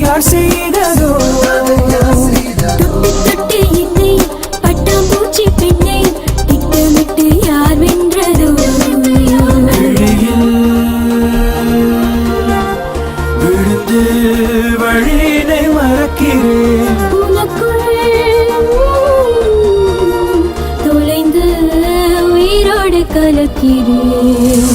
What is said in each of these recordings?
யார் செய்ததோ தொட்டு என்னை பட்டாம்பூச்சி பெண்ணை திட்டமிட்டு யார் வென்றதோ விழுந்து வழியினை மறக்கிறேன் தொலைந்து உயிரோடு கலக்கிறேன்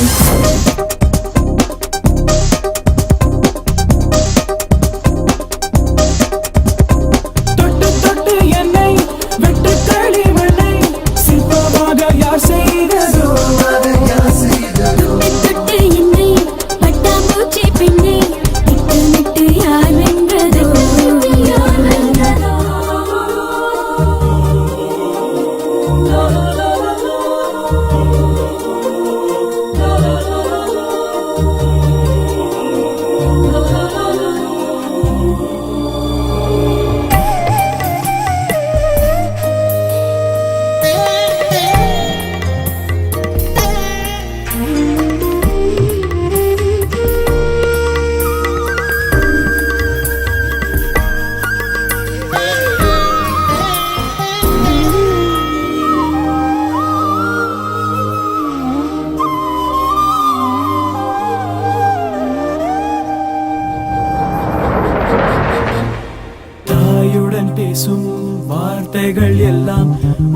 பேசும் வார்த்தைகள் எல்லாம்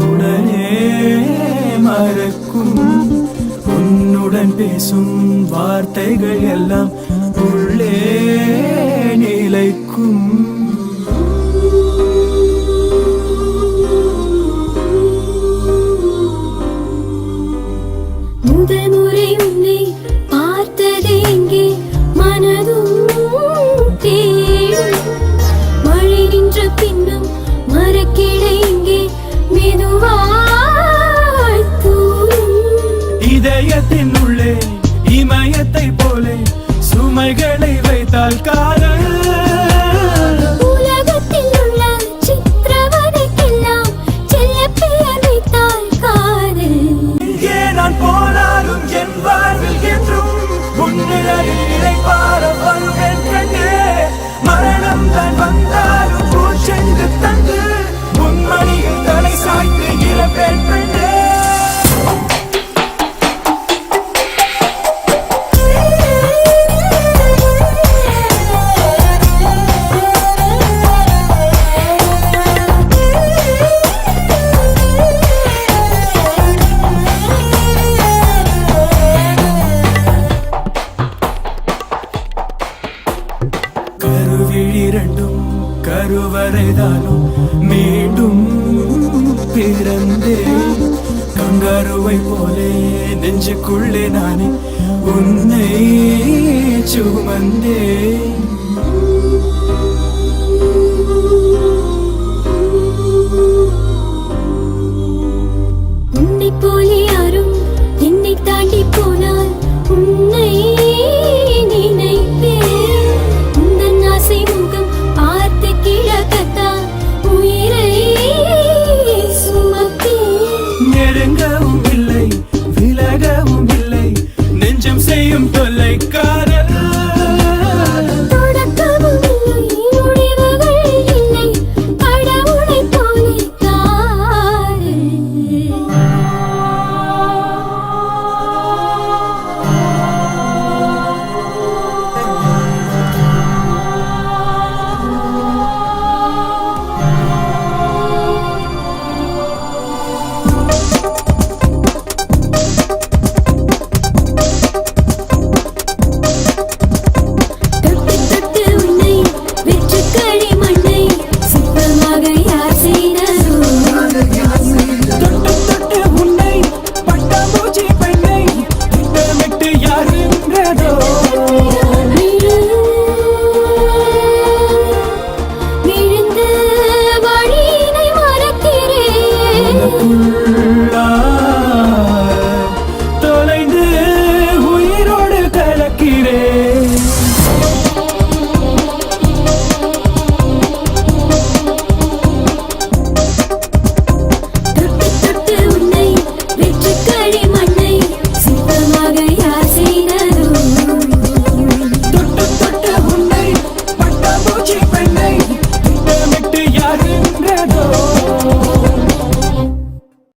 உடனே மறக்கும் உன்னுடன் பேசும் வார்த்தைகள் எல்லாம் உள்ளே நிலைக்கும் முதல் முறை உன்னை பார்த்தது எங்கே மனதும் தேடும் மழை நின்ற பின்னும் மரக்கிளை இங்கே மெதுவாய் தூரும் இதயத்தின் உள்ளே இமயத்தை போலே சுமைகளை வைத்தால் காதல் உலகத்தில் உள்ள சித்திரவதைக்கெல்லாம் செல்ல பெயர் வைத்தால் காதல் இங்கே நான் போனாலும் என் வாழ்வில் என்றும் உன்னிலையில் நிலைப்பார வருவேன் கண்ணே மரணம் தான் வந்தாலும் பூச்சென்று தந்து உன்மணியில் தலை சாய்த்து இறப்பேன் பெண்ணே கருவிழிரண்டும் கருவறைதானும் மீண்டும் பிறந்தேன் கங்கருவை போலே நெஞ்சுக்குள்ளே நானே உன்னை சுமந்தேன்